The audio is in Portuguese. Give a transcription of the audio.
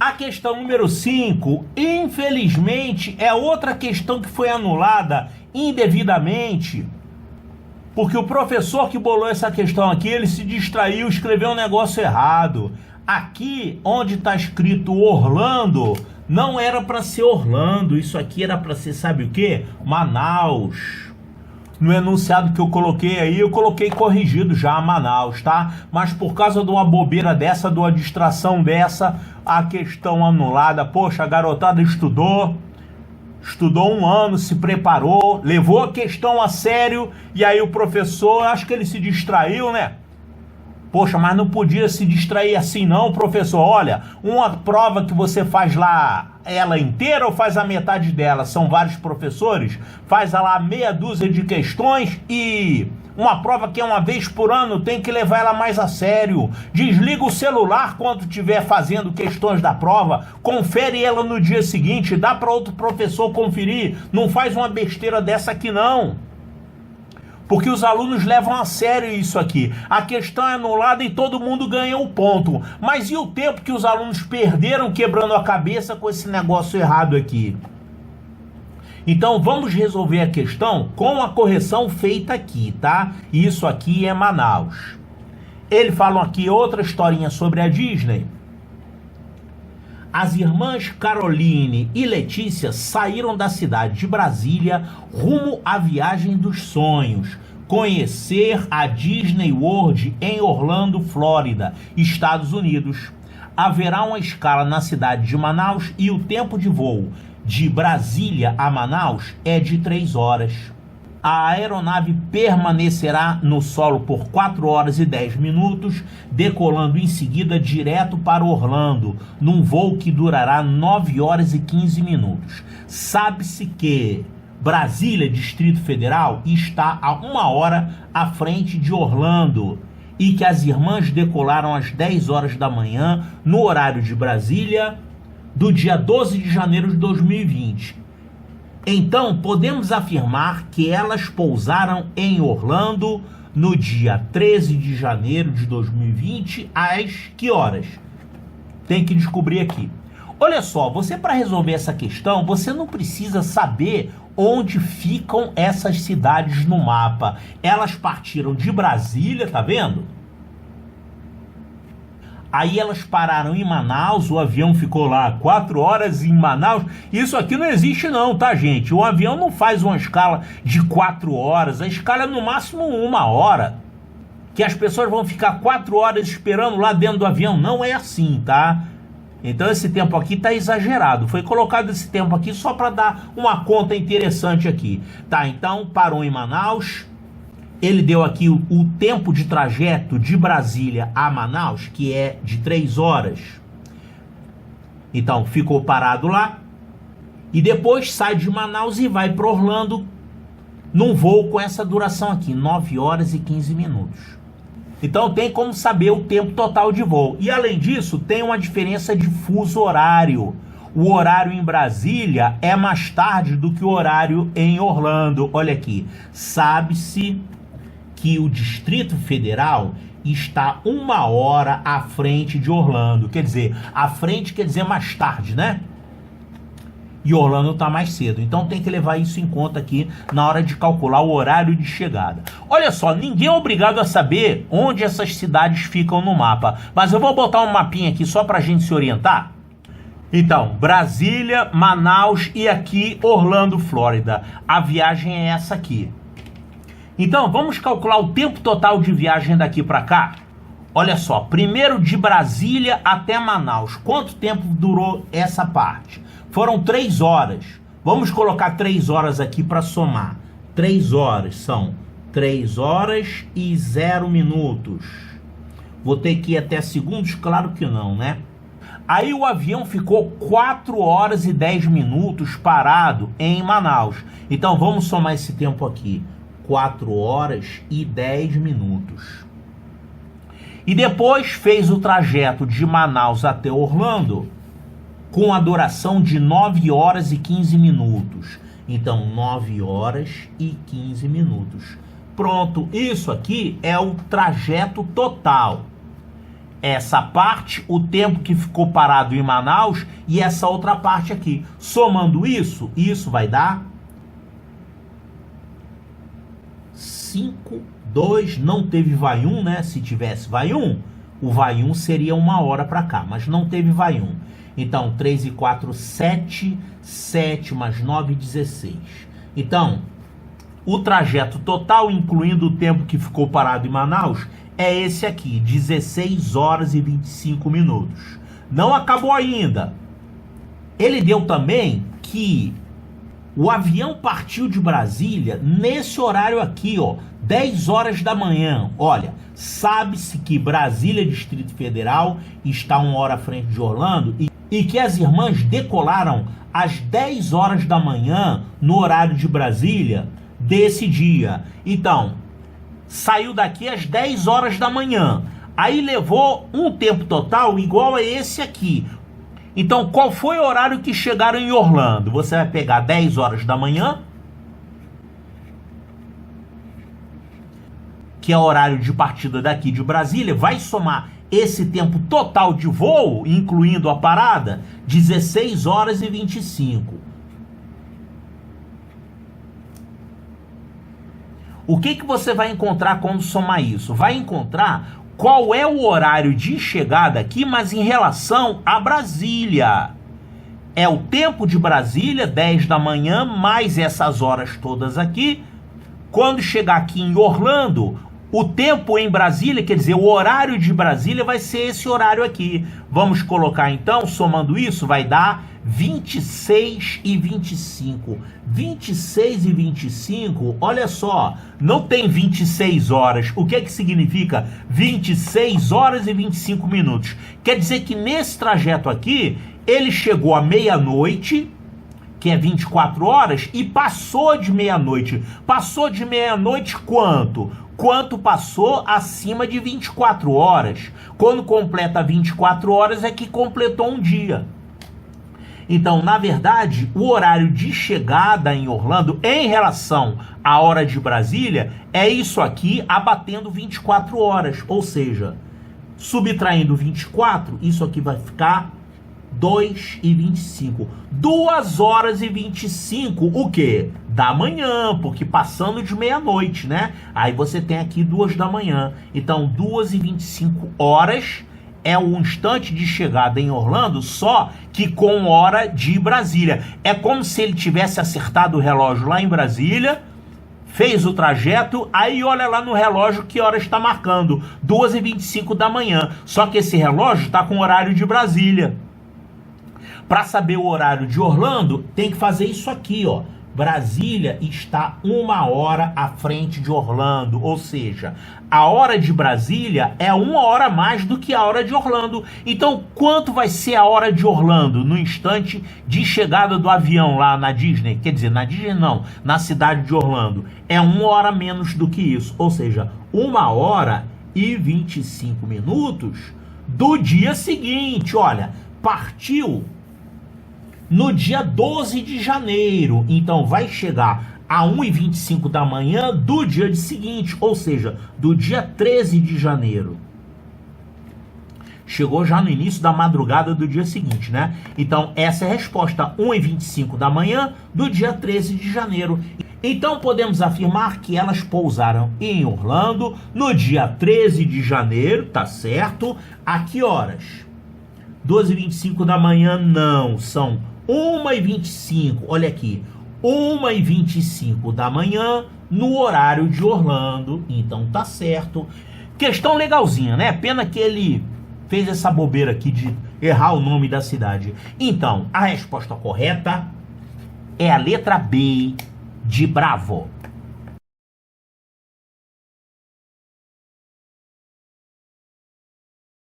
A questão número 5, infelizmente, é outra questão que foi anulada indevidamente, porque o professor que bolou essa questão aqui, ele se distraiu, escreveu um negócio errado. Aqui, onde está escrito Orlando, não era para ser Orlando, isso aqui era para ser, sabe o quê? Manaus. No enunciado que eu coloquei aí, eu coloquei corrigido já Manaus, tá? Mas por causa de uma bobeira dessa, de uma distração dessa, a questão anulada. Poxa, a garotada estudou 1 ano, se preparou, levou a questão a sério, e aí o professor, acho que ele se distraiu, né? Poxa, mas não podia se distrair assim não, professor. Olha, uma prova que você faz lá, ela inteira ou faz a metade dela? São vários professores, faz lá meia dúzia de questões e uma prova que é uma vez por ano, tem que levar ela mais a sério. Desliga o celular quando estiver fazendo questões da prova, confere ela no dia seguinte, dá para outro professor conferir, não faz uma besteira dessa aqui não. Porque os alunos levam a sério isso aqui. A questão é anulada e todo mundo ganha o ponto. Mas e o tempo que os alunos perderam quebrando a cabeça com esse negócio errado aqui? Então vamos resolver a questão com a correção feita aqui, tá? Isso aqui é Manaus. Eles falam aqui outra historinha sobre a Disney. As irmãs Caroline e Letícia saíram da cidade de Brasília rumo à viagem dos sonhos, conhecer a Disney World em Orlando, Flórida, Estados Unidos. Haverá uma escala na cidade de Manaus e o tempo de voo de Brasília a Manaus é de 3 horas. A aeronave permanecerá no solo por 4 horas e 10 minutos, decolando em seguida direto para Orlando, num voo que durará 9 horas e 15 minutos. Sabe-se que Brasília, Distrito Federal, está a 1 hora à frente de Orlando e que as irmãs decolaram às 10 horas da manhã, no horário de Brasília, do dia 12 de janeiro de 2020. Então, podemos afirmar que elas pousaram em Orlando no dia 13 de janeiro de 2020, às que horas? Tem que descobrir aqui. Olha só, você para resolver essa questão, você não precisa saber onde ficam essas cidades no mapa. Elas partiram de Brasília, tá vendo? Aí elas pararam em Manaus, o avião ficou lá 4 horas em Manaus. Isso aqui não existe não, tá, gente? O avião não faz uma escala de 4 horas, a escala é no máximo 1 hora. Que as pessoas vão ficar 4 horas esperando lá dentro do avião. Não é assim, tá? Então esse tempo aqui tá exagerado. Foi colocado esse tempo aqui só para dar uma conta interessante aqui. Tá, então parou em Manaus. Ele deu aqui o tempo de trajeto de Brasília a Manaus, que é de 3 horas. Então, ficou parado lá. E depois sai de Manaus e vai para Orlando num voo com essa duração aqui, 9 horas e 15 minutos. Então, tem como saber o tempo total de voo. E, além disso, tem uma diferença de fuso horário. O horário em Brasília é mais tarde do que o horário em Orlando. Olha aqui, sabe-se que o Distrito Federal está 1 hora à frente de Orlando. Quer dizer, à frente quer dizer mais tarde, né? E Orlando está mais cedo. Então tem que levar isso em conta aqui na hora de calcular o horário de chegada. Olha só, ninguém é obrigado a saber onde essas cidades ficam no mapa. Mas eu vou botar um mapinha aqui só para a gente se orientar. Então, Brasília, Manaus e aqui Orlando, Flórida. A viagem é essa aqui. Então, vamos calcular o tempo total de viagem daqui para cá? Olha só, primeiro de Brasília até Manaus. Quanto tempo durou essa parte? Foram 3 horas. Vamos colocar 3 horas aqui para somar. 3 horas são 3 horas e 0 minutos. Vou ter que ir até segundos? Claro que não, né? Aí o avião ficou 4 horas e 10 minutos parado em Manaus. Então, vamos somar esse tempo aqui. 4 horas e 10 minutos. E depois fez o trajeto de Manaus até Orlando com a duração de 9 horas e 15 minutos. Então, 9 horas e 15 minutos. Pronto, isso aqui é o trajeto total. essa parte, o tempo que ficou parado em Manaus e essa outra parte aqui. Somando isso, isso vai dar 5, 2, não teve vai 1, né? Se tivesse vai 1, o vai 1 seria 1 hora para cá, mas não teve vai 1. Então, 3 e 4, 7, 7 mais 9, 16. Então, o trajeto total, incluindo o tempo que ficou parado em Manaus, é esse aqui, 16 horas e 25 minutos. Não acabou ainda. Ele deu também que o avião partiu de Brasília nesse horário aqui, ó, 10 horas da manhã. Olha, sabe-se que Brasília, Distrito Federal, está 1 hora à frente de Orlando e que as irmãs decolaram às 10 horas da manhã no horário de Brasília desse dia. Então, saiu daqui às 10 horas da manhã. Aí levou um tempo total igual a esse aqui. Então, qual foi o horário que chegaram em Orlando? Você vai pegar 10 horas da manhã, que é o horário de partida daqui de Brasília, vai somar esse tempo total de voo, incluindo a parada, 16 horas e 25. O que você vai encontrar quando somar isso? Vai encontrar qual é o horário de chegada aqui, mas em relação a Brasília. É o tempo de Brasília, 10 da manhã, mais essas horas todas aqui. Quando chegar aqui em Orlando, o tempo em Brasília, quer dizer, o horário de Brasília vai ser esse horário aqui. Vamos colocar então, somando isso, vai dar 26 e 25. 26 e 25, olha só, não tem 26 horas. O que é que significa 26 horas e 25 minutos? Quer dizer que nesse trajeto aqui, ele chegou à meia-noite, que é 24 horas, e passou de meia-noite. Passou de meia-noite quanto? Quanto passou acima de 24 horas. Quando completa 24 horas é que completou um dia. Então, na verdade, o horário de chegada em Orlando, em relação à hora de Brasília, é isso aqui abatendo 24 horas. Ou seja, subtraindo 24, isso aqui vai ficar 2 e 25. 2 horas e 25, o quê? Da manhã, porque passando de meia-noite, né? Aí você tem aqui 2 da manhã. Então, 2 e 25 horas é o instante de chegada em Orlando, só que com hora de Brasília. É como se ele tivesse acertado o relógio lá em Brasília, fez o trajeto, aí olha lá no relógio que hora está marcando, 2 e 25 da manhã. Só que esse relógio está com o horário de Brasília. Para saber o horário de Orlando, tem que fazer isso aqui, ó. Brasília está 1 hora à frente de Orlando, ou seja, a hora de Brasília é 1 hora a mais do que a hora de Orlando. Então, quanto vai ser a hora de Orlando no instante de chegada do avião lá na Disney? Quer dizer, na Disney não, na cidade de Orlando. É 1 hora menos do que isso, ou seja, 1 hora e 25 minutos do dia seguinte. Olha, partiu no dia 12 de janeiro, então vai chegar a 1h25 da manhã do dia seguinte, ou seja, do dia 13 de janeiro. Chegou já no início da madrugada do dia seguinte, né? Então essa é a resposta, 1h25 da manhã do dia 13 de janeiro. Então podemos afirmar que elas pousaram em Orlando no dia 13 de janeiro, tá certo? A que horas? 12h25 da manhã não, são 1h25, olha aqui, 1h25 da manhã no horário de Orlando, então tá certo. Questão legalzinha, né? Pena que ele fez essa bobeira aqui de errar o nome da cidade. Então, a resposta correta é a letra B de Bravo.